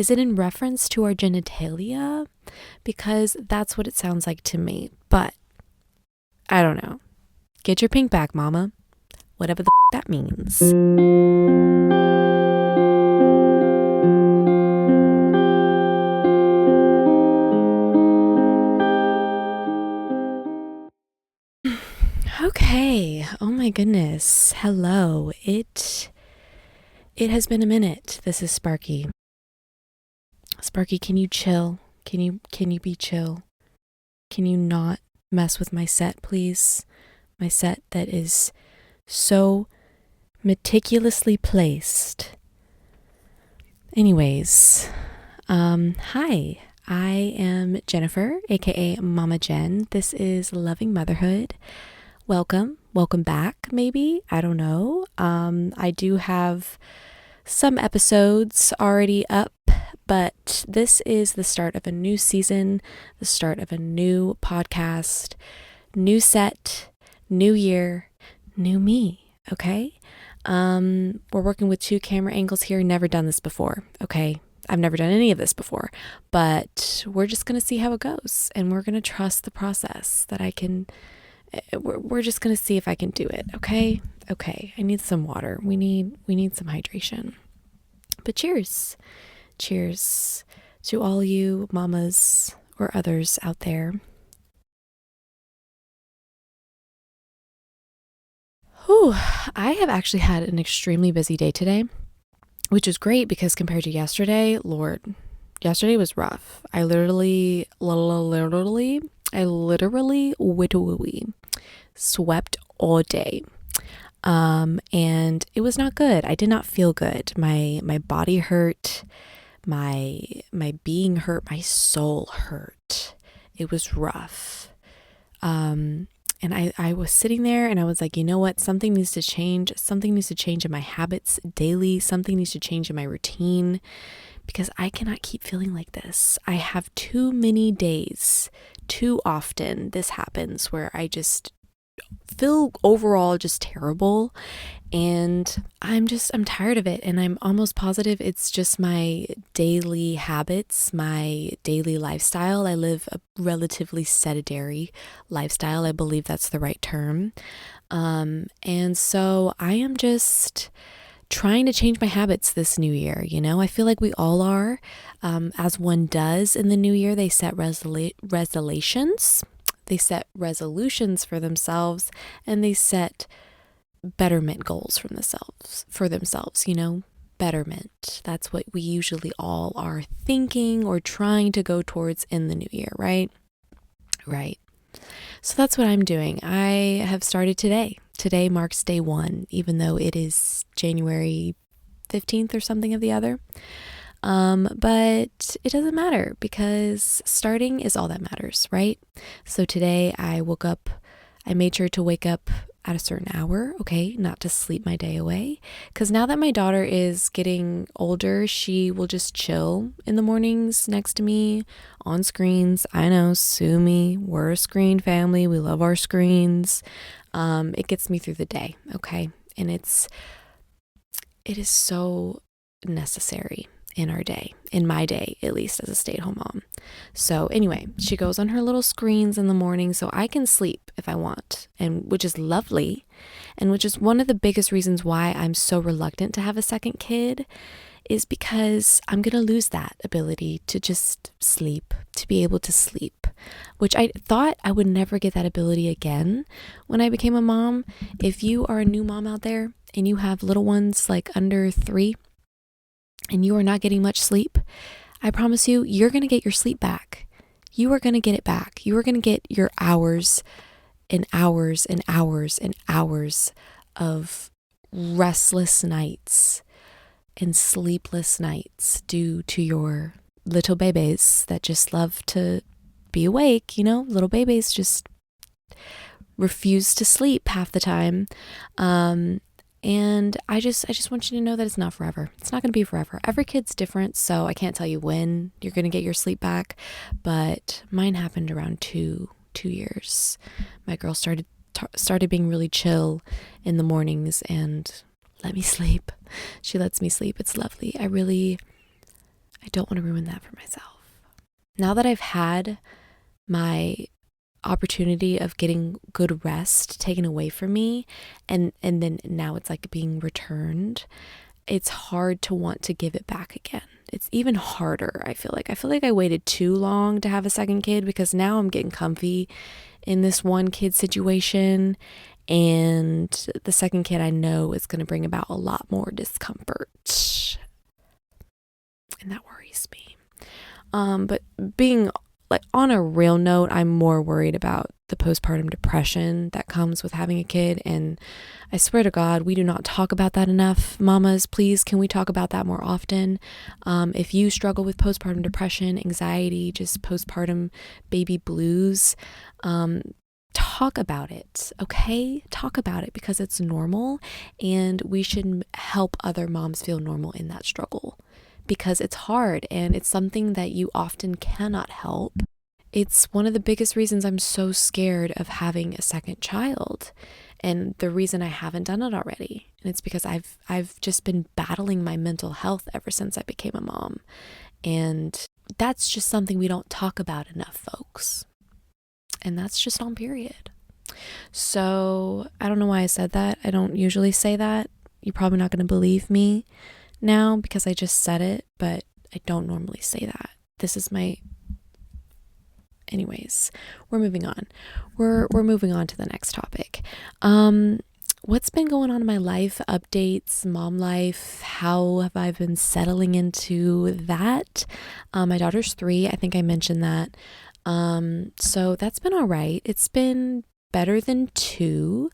Is it in reference to our genitalia? Because that's what it sounds like to me. But I don't know. Get your pink back, mama. Whatever the that means. Okay. Oh my goodness. Hello. It has been a minute. This is Sparky. Sparky, can you chill? Can you be chill? Can you not mess with my set, please? My set that is so meticulously placed. Anyways, hi. I am Jennifer, aka Mama Jen. This is Loving Motherhood. Welcome back, maybe. I don't know. I do have some episodes already up, but this is the start of a new season, the start of a new podcast, new set, new year, new me, okay? We're working with 2 camera angles here. Never done this before, okay? I've never done any of this before, but we're just going to see how it goes, and we're going to trust the process that we're just going to see if I can do it, okay? Okay, I need some water. We need some hydration. But cheers. Cheers to all you mamas or others out there. Whew, I have actually had an extremely busy day today, which is great because compared to yesterday, Lord, yesterday was rough. I literally swept all day. And it was not good. I did not feel good. My body hurt, my being hurt, my soul hurt. It was rough. And I was sitting there and I was like, you know what? Something needs to change. Something needs to change in my habits daily. Something needs to change in my routine because I cannot keep feeling like this. I have too many days, too often this happens where I just feel overall just terrible, and I'm tired of it, and I'm almost positive it's just my daily habits, my daily lifestyle. I live a relatively sedentary lifestyle. I believe that's the right term. And so I am just trying to change my habits this new year. I feel like we all are. As one does in the new year, they set resolutions. They set resolutions for themselves, and they set betterment goals for themselves, betterment. That's what we usually all are thinking or trying to go towards in the new year, right? Right. So that's what I'm doing. I have started today. Today marks day 1, even though it is January 15th or something of the other. But it doesn't matter because starting is all that matters, right? So today I woke up, I made sure to wake up at a certain hour, okay, not to sleep my day away. Because now that my daughter is getting older, she will just chill in the mornings next to me on screens. I know, sue me. We're a screen family. We love our screens. It gets me through the day, okay? And it is so necessary in our day, in my day, at least as a stay-at-home mom. So anyway, she goes on her little screens in the morning so I can sleep if I want, and which is lovely, and which is one of the biggest reasons why I'm so reluctant to have a second kid, is because I'm going to lose that ability to just sleep, to be able to sleep, which I thought I would never get that ability again when I became a mom. If you are a new mom out there and you have little ones like under 3, and you are not getting much sleep, I promise you, you're going to get your sleep back. You are going to get it back. You are going to get your hours and hours and hours and hours of restless nights and sleepless nights due to your little babies that just love to be awake. Little babies just refuse to sleep half the time. And I just want you to know that it's not forever. It's not going to be forever. Every kid's different, so I can't tell you when you're going to get your sleep back, but mine happened around 2 years. My girl started being really chill in the mornings and let me sleep. She lets me sleep. It's lovely. I don't want to ruin that for myself. Now that I've had my opportunity of getting good rest taken away from me, and then now it's like being returned, it's hard to want to give it back again. It's even harder. I feel like I waited too long to have a second kid, because now I'm getting comfy in this one kid situation, and the second kid I know is going to bring about a lot more discomfort, and that worries me. But being like on a real note, I'm more worried about the postpartum depression that comes with having a kid. And I swear to God, we do not talk about that enough. Mamas, please, can we talk about that more often? If you struggle with postpartum depression, anxiety, just postpartum baby blues, talk about it, okay? Talk about it, because it's normal, and we should help other moms feel normal in that struggle, because it's hard and it's something that you often cannot help. It's one of the biggest reasons I'm so scared of having a second child, and the reason I haven't done it already. And it's because I've just been battling my mental health ever since I became a mom. And that's just something we don't talk about enough, folks. And that's just on period. So I don't know why I said that. I don't usually say that. You're probably not going to believe me now because I just said it, but I don't normally say that. This is my... Anyways, we're moving on. We're moving on to the next topic. What's been going on in my life? Updates, mom life. How have I been settling into that? My daughter's 3. I think I mentioned that. So that's been all right. It's been better than 2,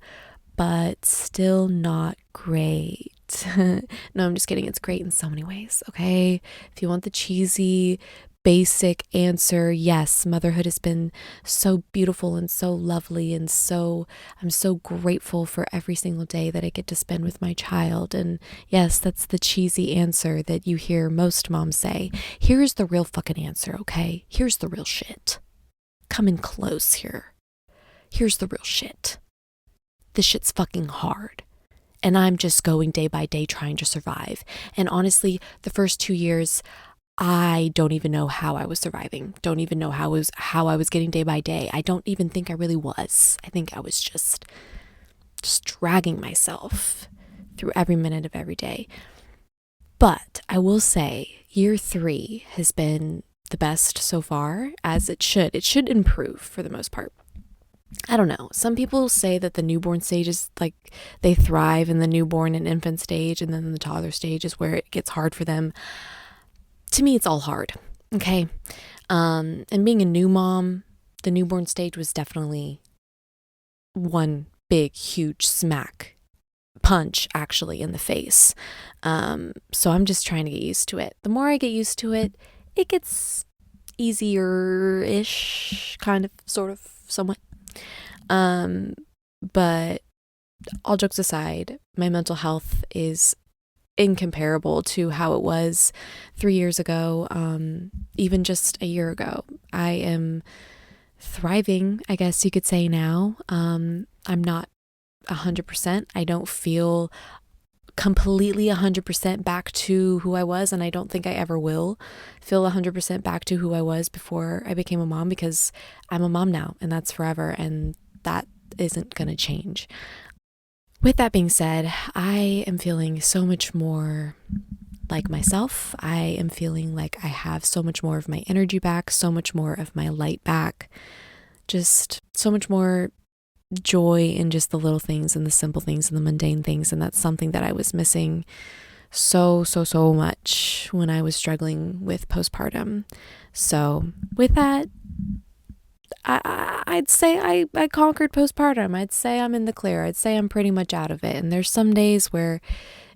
but still not great. No, I'm just kidding. It's great in so many ways. Okay. If you want the cheesy, basic answer, yes, motherhood has been so beautiful and so lovely, and I'm so grateful for every single day that I get to spend with my child. And yes, that's the cheesy answer that you hear most moms say. Here's the real fucking answer, okay? Here's the real shit. Come in close here. Here's the real shit. This shit's fucking hard. And I'm just going day by day trying to survive. And honestly, the first 2 years, I don't even know how I was surviving. Don't even know how I was getting day by day. I don't even think I really was. I think I was just dragging myself through every minute of every day. But I will say year 3 has been the best so far, as it should. It should improve for the most part. I don't know. Some people say that the newborn stage is like they thrive in the newborn and infant stage, and then the toddler stage is where it gets hard for them. To me, it's all hard. Okay. And being a new mom, the newborn stage was definitely one big, huge punch actually in the face. So I'm just trying to get used to it. The more I get used to it, it gets easier-ish, kind of, sort of, somewhat. But all jokes aside, my mental health is incomparable to how it was 3 years ago, even just a year ago. I am thriving, I guess you could say now. I'm not 100%. I don't feel completely 100% back to who I was, and I don't think I ever will feel 100% back to who I was before I became a mom, because I'm a mom now, and that's forever, and that isn't going to change. With that being said, I am feeling so much more like myself. I am feeling like I have so much more of my energy back, so much more of my light back, just so much more joy in just the little things and the simple things and the mundane things. And that's something that I was missing so much when I was struggling with postpartum. So with that, I'd say I conquered postpartum. I'd say I'm in the clear. I'd say I'm pretty much out of it. And there's some days where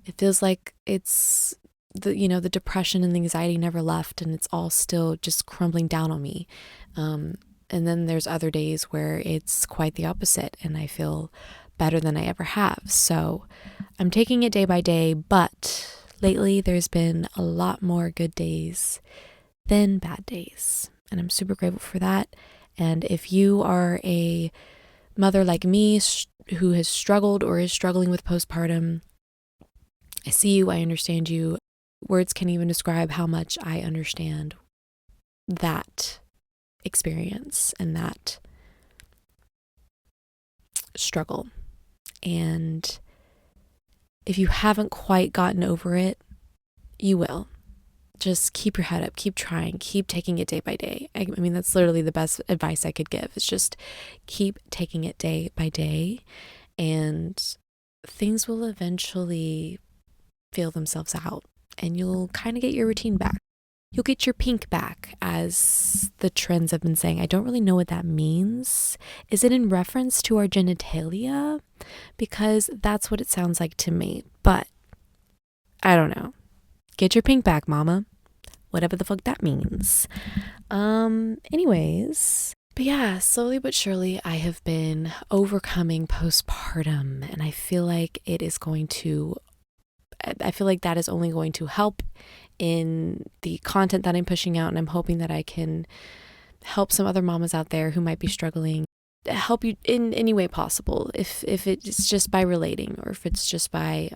it feels like it's the depression and the anxiety never left, and it's all still just crumbling down on me. And then there's other days where it's quite the opposite, and I feel better than I ever have. So I'm taking it day by day, but lately there's been a lot more good days than bad days, and I'm super grateful for that. And if you are a mother like me who has struggled or is struggling with postpartum, I see you, I understand you. words can't even describe how much I understand that experience and that struggle. And if you haven't quite gotten over it, you will. Just keep your head up, keep trying, keep taking it day by day. I mean, that's literally the best advice I could give. It's just keep taking it day by day, and things will eventually feel themselves out, and you'll kind of get your routine back. You'll get your pink back, as the trends have been saying. I don't really know what that means. Is it in reference to our genitalia? Because that's what it sounds like to me, but I don't know. Get your pink back, mama. Whatever the fuck that means. Anyways, but yeah, slowly but surely I have been overcoming postpartum, and I feel like that is only going to help in the content that I'm pushing out, and I'm hoping that I can help some other mamas out there who might be struggling, help you in any way possible. If it's just by relating, or if it's just by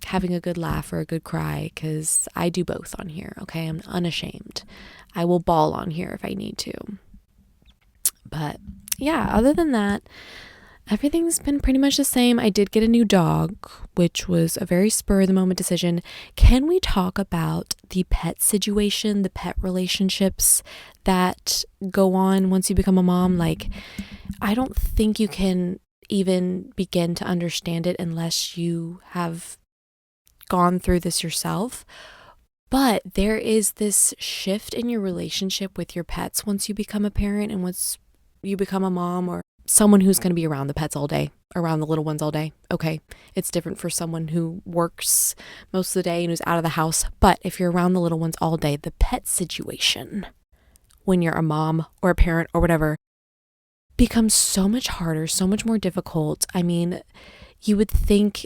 having a good laugh or a good cry, because I do both on here, okay? I'm unashamed. I will bawl on here if I need to. But yeah, other than that, everything's been pretty much the same. I did get a new dog, which was a very spur of the moment decision. Can we talk about the pet situation, the pet relationships that go on once you become a mom? Like, I don't think you can even begin to understand it unless you have gone through this yourself. But there is this shift in your relationship with your pets once you become a parent, and once you become a mom, or someone who's going to be around the pets all day, around the little ones all day. Okay, it's different for someone who works most of the day and who's out of the house. But if you're around the little ones all day, the pet situation, when you're a mom or a parent or whatever, becomes so much harder, so much more difficult. I mean, you would think,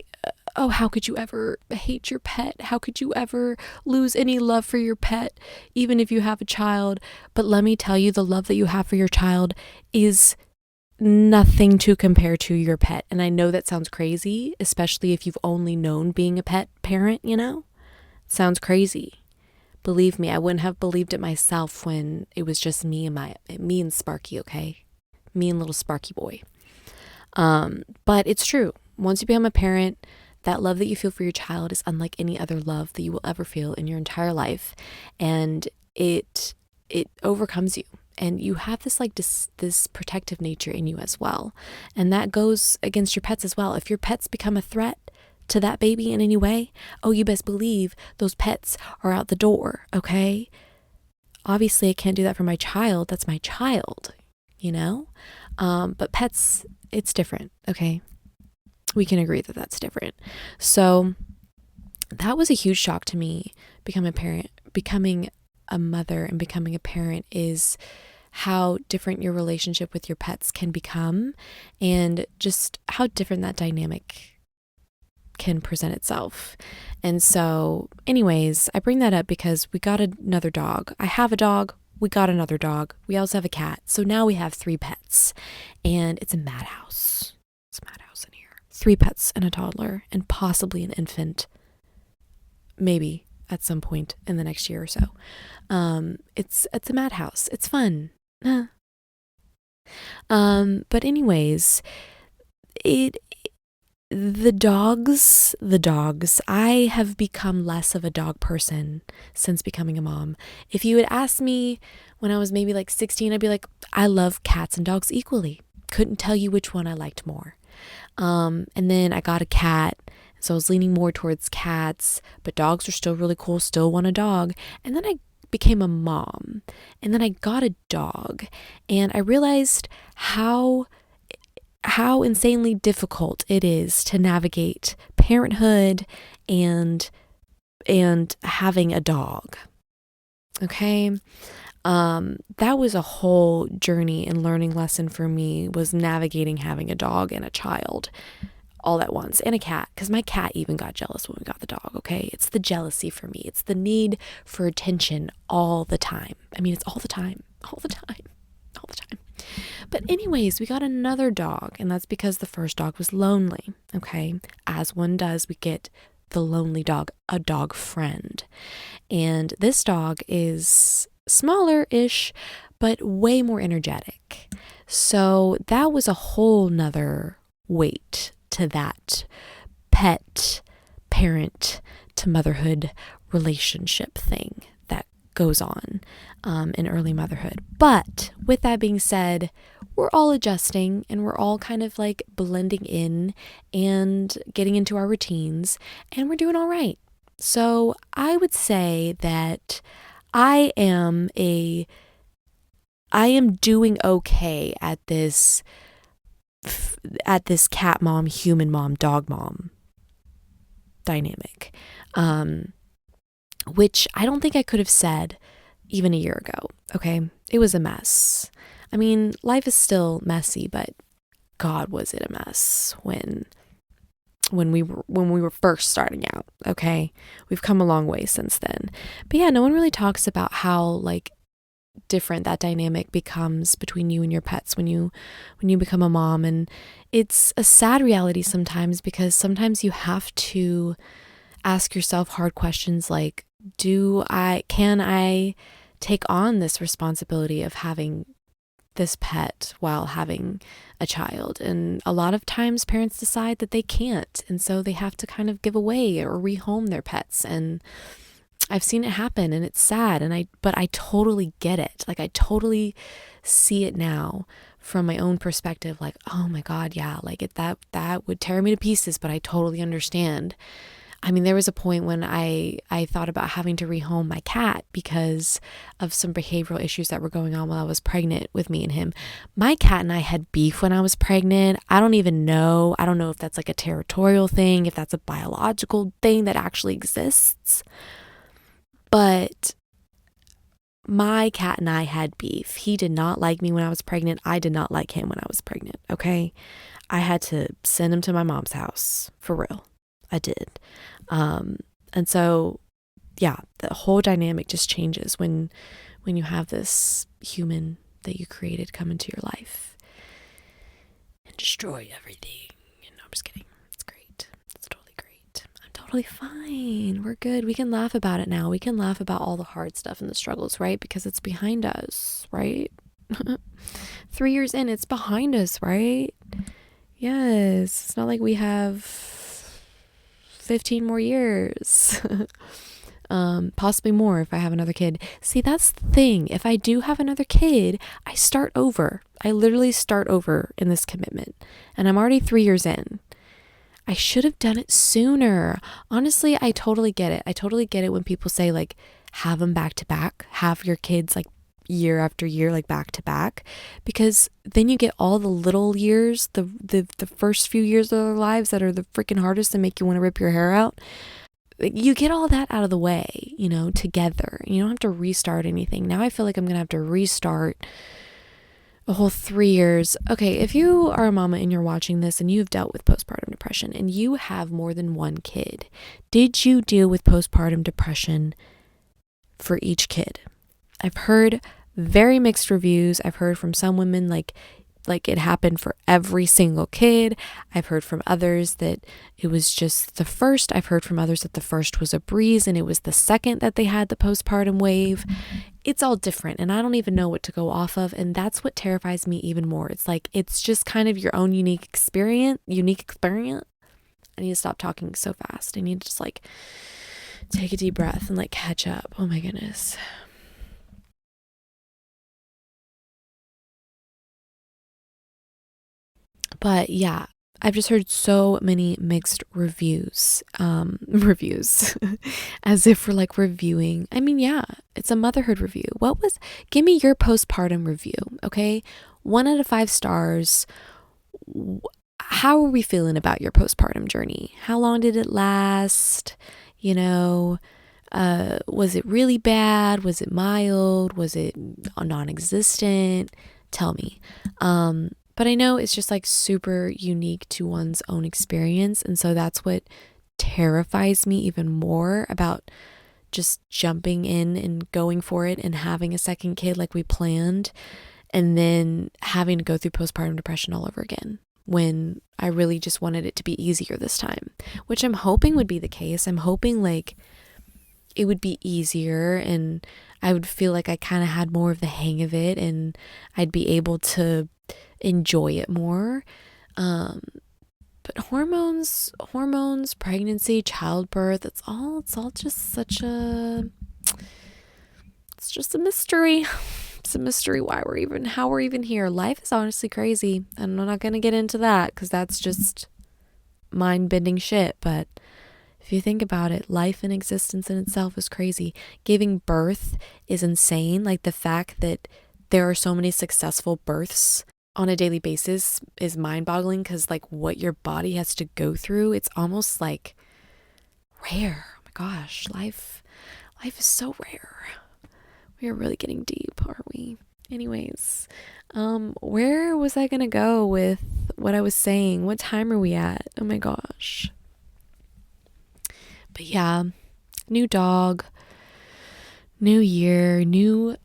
oh, how could you ever hate your pet? How could you ever lose any love for your pet, even if you have a child? But let me tell you, the love that you have for your child is nothing to compare to your pet. And I know that sounds crazy, especially if you've only known being a pet parent, you know? It sounds crazy. Believe me, I wouldn't have believed it myself when it was just me and Sparky, okay? Me and little Sparky boy. But it's true. Once you become a parent, that love that you feel for your child is unlike any other love that you will ever feel in your entire life. And it overcomes you. And you have this protective nature in you as well. And that goes against your pets as well. If your pets become a threat to that baby in any way, oh, you best believe those pets are out the door, okay? Obviously, I can't do that for my child. That's my child, you know? But pets, it's different, okay? We can agree that that's different. So that was a huge shock to me, becoming a mother and becoming a parent, is how different your relationship with your pets can become, and just how different that dynamic can present itself. And so anyways, I bring that up because we got another dog. I have a dog. We got another dog. We also have a cat. So now we have 3 pets, and it's a madhouse. It's a madhouse in here. 3 pets and a toddler, and possibly an infant. Maybe at some point in the next year or so. It's a madhouse. It's fun. But anyways, the dogs, I have become less of a dog person since becoming a mom. If you had asked me when I was maybe like 16, I'd be like, I love cats and dogs equally. Couldn't tell you which one I liked more. And then I got a cat, so I was leaning more towards cats, but dogs are still really cool, still want a dog. And then I became a mom, and then I got a dog, and I realized how insanely difficult it is to navigate parenthood and having a dog. Okay? That was a whole journey and learning lesson for me, was navigating having a dog and a child all at once, and a cat, because my cat even got jealous when we got the dog. Okay, it's the jealousy for me. It's the need for attention all the time. I mean, it's all the time. But anyways, we got another dog, and that's because the first dog was lonely. Okay, as one does, we get the lonely dog a dog friend. And this dog is smaller-ish, but way more energetic. So that was a whole nother weight to that pet parent to motherhood relationship thing that goes on in early motherhood. But with that being said, we're all adjusting and we're all kind of like blending in and getting into our routines, and we're doing all right. So I would say that I am doing okay at this cat mom, human mom, dog mom dynamic, which I don't think I could have said even a year ago. Okay, it was a mess. I mean, life is still messy, but God, was it a mess when we were first starting out. Okay, we've come a long way since then. But yeah, no one really talks about how like different that dynamic becomes between you and your pets when you become a mom. And it's a sad reality sometimes, because sometimes you have to ask yourself hard questions like, can I take on this responsibility of having this pet while having a child? And a lot of times parents decide that they can't, and so they have to kind of give away or rehome their pets. And I've seen it happen, and it's sad, but I totally get it. Like, I totally see it now from my own perspective, like, oh my God, yeah, like that would tear me to pieces, but I totally understand. I mean, there was a point when I thought about having to rehome my cat because of some behavioral issues that were going on while I was pregnant with me and him. My cat and I had beef when I was pregnant. I don't know if that's like a territorial thing, if that's a biological thing that actually exists. But my cat and I had beef. He did not like me when I was pregnant. I did not like him when I was pregnant, okay? I had to send him to my mom's house, for real. I did. And so, yeah, the whole dynamic just changes when you have this human that you created come into your life and destroy everything. No, I'm just kidding. It's great. It's totally great. I'm totally fine. We're good. We can laugh about it now. We can laugh about all the hard stuff and the struggles, right? Because it's behind us, right? 3 years in, it's behind us, right? Yes. It's not like we have 15 more years. Possibly more if I have another kid. See, that's the thing. If I do have another kid, I start over. I literally start over in this commitment. And I'm already 3 years in. I should have done it sooner. Honestly, I totally get it. I totally get it when people say, like, have them back to back. Have your kids, like, year after year, like, back to back. Because then you get all the little years, the first few years of their lives that are the freaking hardest and make you want to rip your hair out. You get all that out of the way, together. You don't have to restart anything. Now I feel like I'm going to have to restart a whole 3 years. Okay, if you are a mama and you're watching this and you've dealt with postpartum depression and you have more than one kid, did you deal with postpartum depression for each kid? I've heard very mixed reviews. I've heard from some women like it happened for every single kid. I've heard from others that it was just the first. I've heard from others that the first was a breeze and it was the second that they had the postpartum wave. It's all different, and I don't even know what to go off of, and that's what terrifies me even more. It's like, it's just kind of your own unique experience. I need to stop talking so fast. I need to just like take a deep breath and like catch up. Oh my goodness. But yeah, I've just heard so many mixed reviews, as if we're like reviewing. I mean, yeah, it's a motherhood review. Give me your postpartum review, okay? 1 out of 5 stars. How are we feeling about your postpartum journey? How long did it last? Was it really bad? Was it mild? Was it non-existent? Tell me. But I know it's just like super unique to one's own experience. And so that's what terrifies me even more about just jumping in and going for it and having a second kid like we planned, and then having to go through postpartum depression all over again when I really just wanted it to be easier this time, which I'm hoping would be the case. I'm hoping like it would be easier and I would feel like I kind of had more of the hang of it and I'd be able to enjoy it more. But hormones, pregnancy, childbirth, it's all just it's just a mystery. It's a mystery how we're even here. Life is honestly crazy. And I'm not going to get into that because that's just mind-bending shit. But if you think about it, life and existence in itself is crazy. Giving birth is insane. Like the fact that there are so many successful births on a daily basis is mind-boggling because like what your body has to go through, it's almost like rare. Oh my gosh, life is so rare. We are really getting deep, aren't we? Anyways, where was I gonna go with what I was saying? What time are we at? Oh my gosh. But yeah, new dog, new year, new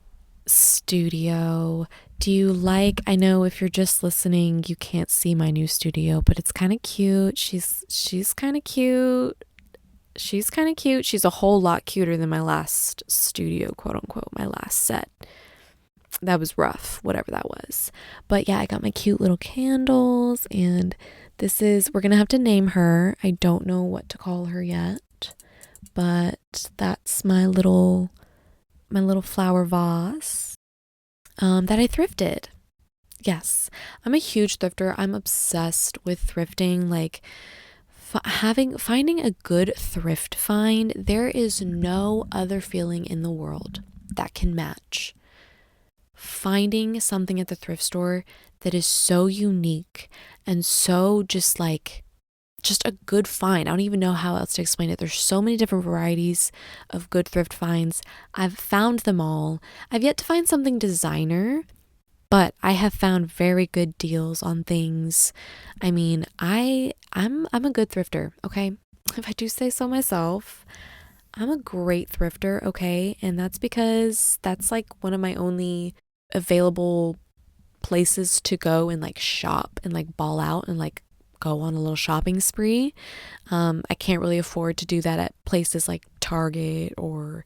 studio. Do you like, I know if you're just listening, you can't see my new studio, but it's kind of cute. She's kind of cute. She's kind of cute. She's a whole lot cuter than my last studio, quote unquote, my last set. That was rough, whatever that was. But yeah, I got my cute little candles and we're going to have to name her. I don't know what to call her yet, but that's my little flower vase that I thrifted. Yes, I'm a huge thrifter. I'm obsessed with thrifting. Like finding a good thrift find, there is no other feeling in the world that can match finding something at the thrift store that is so unique and so just a good find. I don't even know how else to explain it. There's so many different varieties of good thrift finds. I've found them all. I've yet to find something designer, but I have found very good deals on things. I mean, I'm a good thrifter, okay? If I do say so myself, I'm a great thrifter, okay? And that's because that's like one of my only available places to go and like shop and like ball out and like go on a little shopping spree. I can't really afford to do that at places like Target or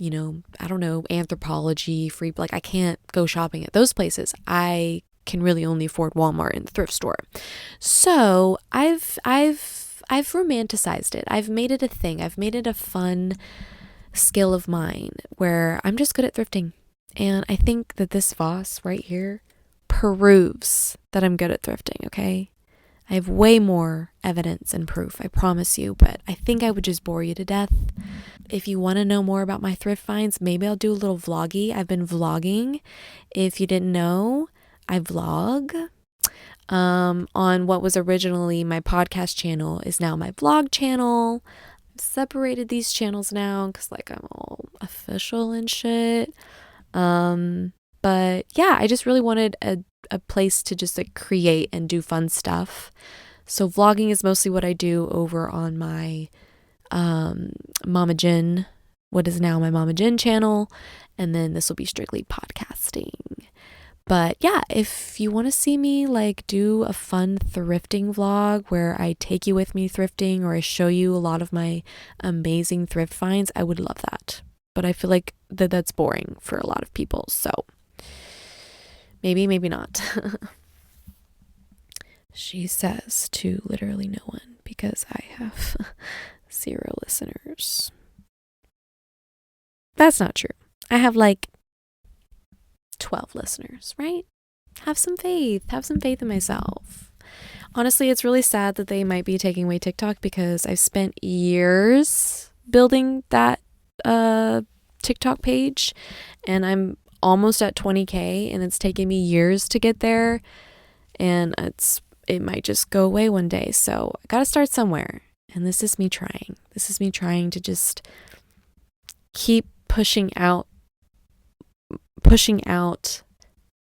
I don't know, Anthropology, Free, like I can't go shopping at those places. I can really only afford Walmart and the thrift store. So I've romanticized it. I've made it a thing. I've made it a fun skill of mine where I'm just good at thrifting. And I think that this vase right here proves that I'm good at thrifting, okay? I have way more evidence and proof, I promise you, but I think I would just bore you to death. If you want to know more about my thrift finds, maybe I'll do a little vloggy. I've been vlogging. If you didn't know, I vlog. On what was originally my podcast channel is now my vlog channel. I've separated these channels now because like I'm all official and shit. But yeah, I just really wanted a place to just like create and do fun stuff. So vlogging is mostly what I do over on my Mama Jen, what is now my Mama Jen channel, and then this will be strictly podcasting. But yeah, if you want to see me like do a fun thrifting vlog where I take you with me thrifting or I show you a lot of my amazing thrift finds, I would love that. But I feel like that's boring for a lot of people, so maybe not. She says to literally no one because I have 0 listeners. That's not true. I have like 12 listeners, right? Have some faith in myself. Honestly, it's really sad that they might be taking away TikTok because I've spent years building that TikTok page and I'm almost at 20K and it's taken me years to get there and it might just go away one day. So I gotta start somewhere. And this is me trying. This is me trying to just keep pushing out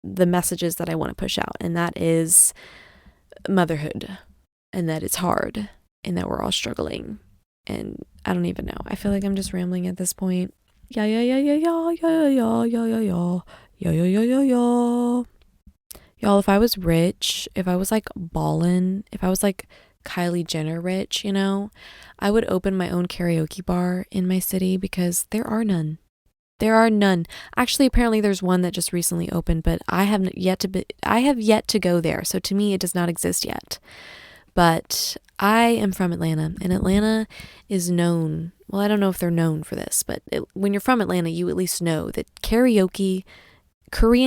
the messages that I want to push out. And that is motherhood. And that it's hard. And that we're all struggling. And I don't even know. I feel like I'm just rambling at this point. Yeah. Y'all, if I was rich, if I was like ballin', if I was like Kylie Jenner rich, I would open my own karaoke bar in my city because there are none. There are none. Actually, apparently there's one that just recently opened, but I have yet to go there. So to me, it does not exist yet. But I am from Atlanta, and Atlanta is known. Well, I don't know if they're known for this, but when you're from Atlanta, you at least know that Korean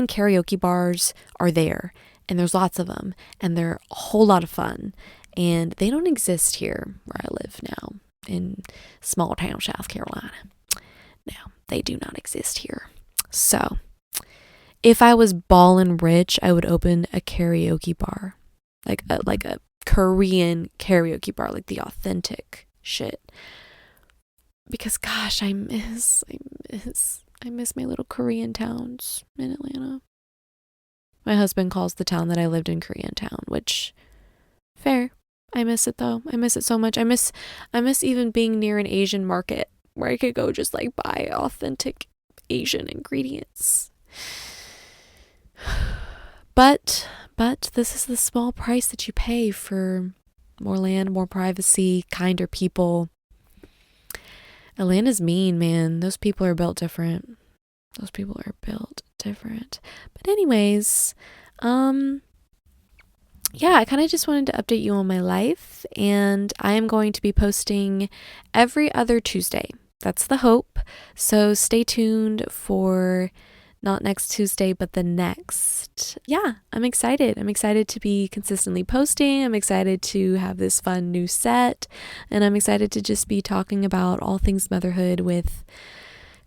karaoke bars are there, and there's lots of them, and they're a whole lot of fun. And they don't exist here where I live now in small town South Carolina. No, they do not exist here. So, if I was ballin' rich, I would open a karaoke bar, like a Korean karaoke bar, like the authentic shit. Because gosh, I miss my little Korean towns in Atlanta. My husband calls the town that I lived in Koreatown, which fair. I miss it though. I miss it so much. I miss even being near an Asian market where I could go just like buy authentic Asian ingredients. But this is the small price that you pay for more land, more privacy, kinder people. Atlanta's mean, man. Those people are built different. But anyways, yeah, I kind of just wanted to update you on my life, and I am going to be posting every other Tuesday. That's the hope. So stay tuned for not next Tuesday, but the next. Yeah, I'm excited. I'm excited to be consistently posting. I'm excited to have this fun new set, and I'm excited to just be talking about all things motherhood with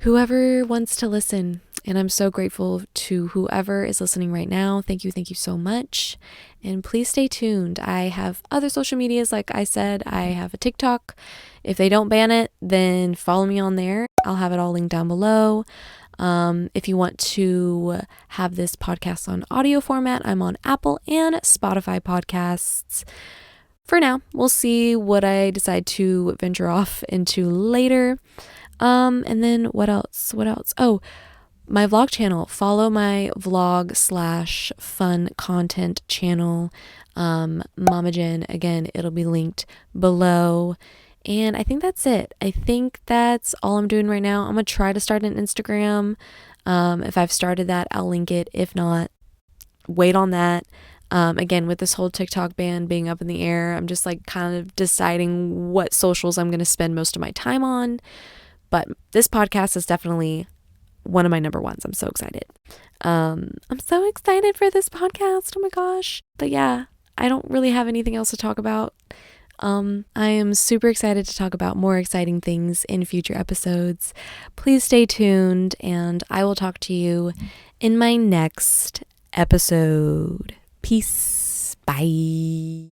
whoever wants to listen. And I'm so grateful to whoever is listening right now. Thank you so much. And please stay tuned. I have other social medias. Like I said, I have a TikTok. If they don't ban it, then follow me on there. I'll have it all linked down below. If you want to have this podcast on audio format, I'm on Apple and Spotify podcasts. For now, we'll see what I decide to venture off into later. And then what else? Oh, my vlog channel. Follow my vlog / fun content channel. Mama Jen. Again, it'll be linked below. And I think that's it. I think that's all I'm doing right now. I'm going to try to start an Instagram. If I've started that, I'll link it. If not, wait on that. Again, with this whole TikTok ban being up in the air, I'm just like kind of deciding what socials I'm going to spend most of my time on. But this podcast is definitely one of my number ones. I'm so excited. I'm so excited for this podcast. Oh my gosh. But yeah, I don't really have anything else to talk about. I am super excited to talk about more exciting things in future episodes. Please stay tuned, and I will talk to you in my next episode. Peace. Bye.